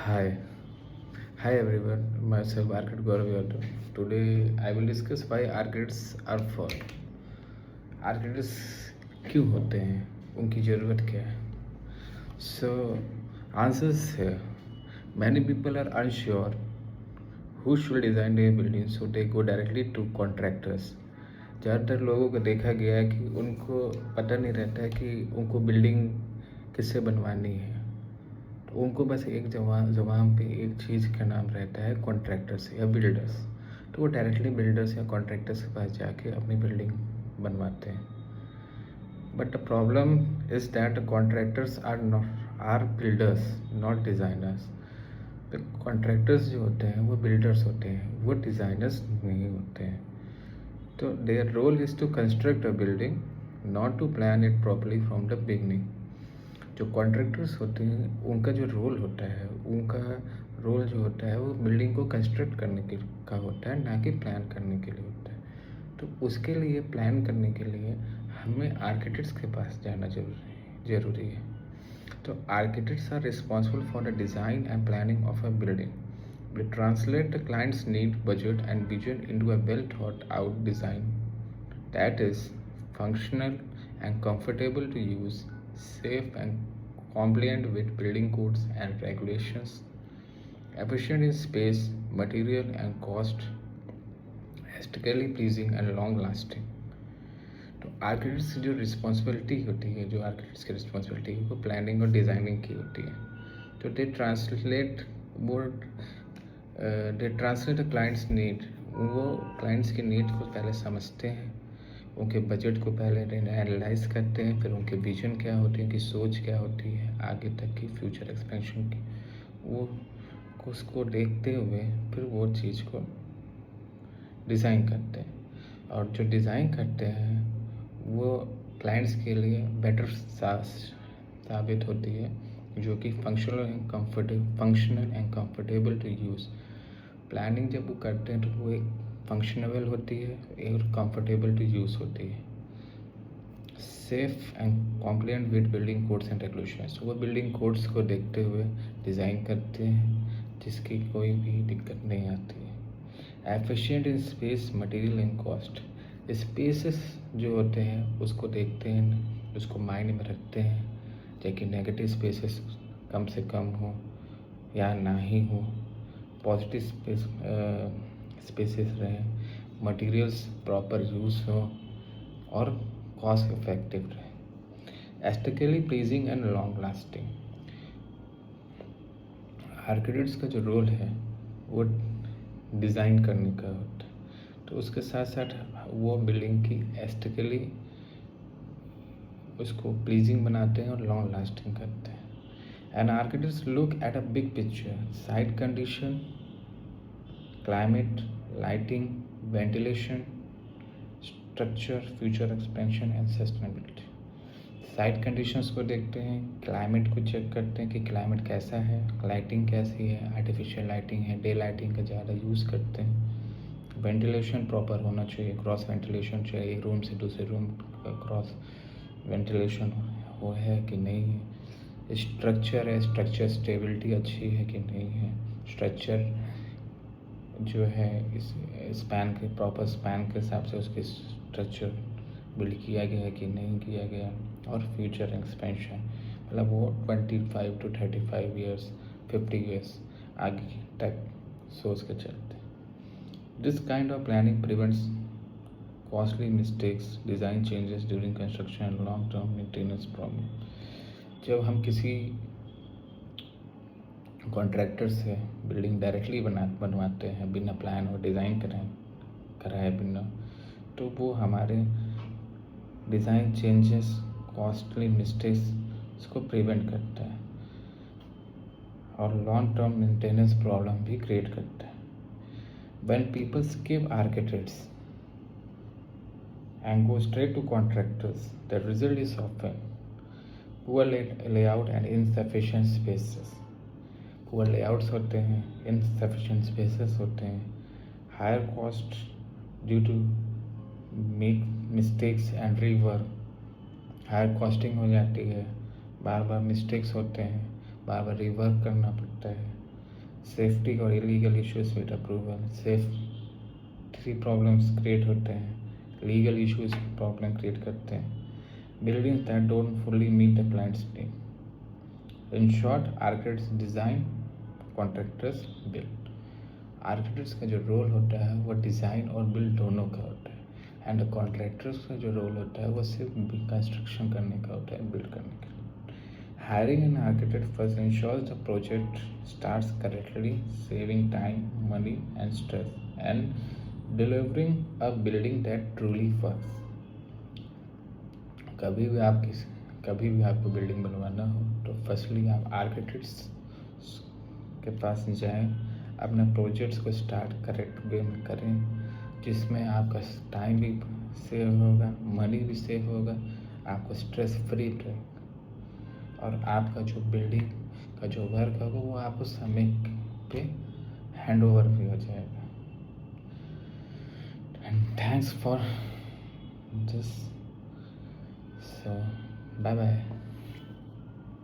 Hi, hi everyone. Myself Architect Gaurav Yadav. Today I will discuss why architects are flawed. Architects क्यों होते हैं? उनकी ज़रूरत क्या है? So answers here. Many people are unsure who should design their building, so they go directly to contractors. ज़्यादातर लोगों को देखा गया है कि उनको पता नहीं रहता है कि उनको बिल्डिंग किससे बनवानी है। तो उनको बस एक ज़ुबान पे एक चीज़ का नाम रहता है कॉन्ट्रैक्टर्स या बिल्डर्स। तो वो डायरेक्टली बिल्डर्स या कॉन्ट्रैक्टर्स के पास जाके अपनी बिल्डिंग बनवाते हैं। But the problem is that contractors are builders not designers. तो कॉन्ट्रैक्टर्स जो होते हैं वो बिल्डर्स होते हैं, वो डिज़ाइनर्स नहीं होते हैं। तो their role is to construct a building, not to plan it properly from the beginning. जो कॉन्ट्रैक्टर्स होते हैं उनका जो रोल होता है, जो होता है वो बिल्डिंग को कंस्ट्रक्ट करने के का होता है, ना कि प्लान करने के लिए होता है। तो उसके लिए प्लान करने के लिए हमें आर्किटेक्ट्स के पास जाना ज़रूरी है। तो architects are responsible for the design and planning of a building. They translate the client's need, budget, and vision into a well thought out design that is functional and comfortable to use, safe and compliant with building codes and regulations, efficient in space, material, and cost, aesthetically pleasing and long lasting. तो architects जो responsibility होती है, जो architects की responsibility है वो planning और designing की होती है. तो दे ट्रांसलेट द क्लाइंट्स नीड. वो क्लाइंट्स की नीड को पहले समझते हैं, उनके बजट को पहले एनालाइज करते हैं, फिर उनके विजन क्या होती है, उनकी सोच क्या होती है आगे तक की फ्यूचर एक्सपेंशन की, वो उसको देखते हुए फिर वो चीज़ को डिज़ाइन करते हैं. और जो डिज़ाइन करते हैं वो क्लाइंट्स के लिए बेटर साबित होती है, जो कि functional and comfortable to use. Planning जब वो करते हैं तो वो एक फंक्शनेबल होती है और कंफर्टेबल टू यूज़ होती है. Safe and कॉम्प्लिएंट with building codes and regulations. वो बिल्डिंग कोड्स को देखते हुए डिज़ाइन करते हैं जिसकी कोई भी दिक्कत नहीं आती है. Efficient in space, material and cost. Spaces जो होते हैं उसको देखते हैं, उसको माइंड में रखते हैं ताकि नेगेटिव स्पेसेस कम से कम हो या ना ही हो, पॉजिटिव स्पेसेस रहें, मटेरियल्स प्रॉपर यूज़ हो और कॉस्ट इफेक्टिव रहे, aesthetically pleasing and long lasting. Architects का जो रोल है वो डिज़ाइन करने का होता है, तो उसके साथ साथ वो बिल्डिंग की एस्थेटिकली उसको प्लीजिंग बनाते हैं और लॉन्ग लास्टिंग करते हैं. And architects look at a big picture, site condition, climate, lighting, ventilation, structure, future expansion and sustainability. Site conditions को देखते हैं, क्लाइमेट को चेक करते हैं कि क्लाइमेट कैसा है, लाइटिंग कैसी है, आर्टिफिशियल लाइटिंग है, डे लाइटिंग का ज़्यादा यूज़ करते हैं. वेंटिलेशन प्रॉपर होना चाहिए, क्रॉस वेंटिलेशन चाहिए, एक रूम से दूसरे रूम क्रॉस वेंटिलेशन वो है कि नहीं है. स्ट्रक्चर है, स्ट्रक्चर स्टेबिलिटी अच्छी है कि नहीं है, स्ट्रक्चर जो है इस स्पैन के प्रॉपर स्पैन के हिसाब से उसकी स्ट्रक्चर बिल्ड किया गया है कि नहीं किया गया. और फ्यूचर एक्सपेंशन मतलब वो 25 to 35 ईयर्स 50 ईयर्स आगे तक सोच के चलते. This kind of planning prevents costly mistakes, design changes during construction and long term maintenance problem. जब हम किसी कॉन्ट्रैक्टर से बिल्डिंग डायरेक्टली बनवाते हैं बिना प्लान और डिज़ाइन कराए बिना, तो वो हमारे डिज़ाइन चेंजेस, कॉस्टली मिस्टेक्स इसको प्रिवेंट करता है और लॉन्ग टर्म मेंटेनेंस प्रॉब्लम भी क्रिएट करता है. When people skip architects and go straight to contractors, the result is often poor layout and insufficient spaces. Poor layouts होते हैं, insufficient spaces होते हैं, higher cost due to make mistakes and rework. Higher costing हो जाती है, बार बार mistakes होते हैं, बार बार rework करना पड़ता है, सेफ्टी और illegal issues with approval. Safety problems create होते हैं, लीगल इश्यूज प्रॉब्लम क्रिएट करते हैं। Buildings that don't fully meet the clients need. In short, architects design, contractors build. Architects का जो रोल होता है वो डिज़ाइन और बिल्ड दोनों का होता है, एंड कॉन्ट्रैक्टर्स का जो रोल होता है वो सिर्फ कंस्ट्रक्शन करने का होता है, बिल्ड करने का। Hiring an architect first ensures the project starts correctly, saving time, money, and stress, and delivering a building that truly works. कभी भी आपको बिल्डिंग बनवाना हो तो फर्स्टली आप आर्किटेक्ट्स के पास जाएं, अपने प्रोजेक्ट्स को स्टार्ट करेक्ट वे में करें, जिसमें आपका टाइम भी सेव होगा, मनी भी सेव होगा, आपको स्ट्रेस फ्री रहेगा, और आपका जो बिल्डिंग का जो वर्क होगा वो आपको समय पे हैंड ओवर भी हो जाएगा। And thanks for this, so bye bye.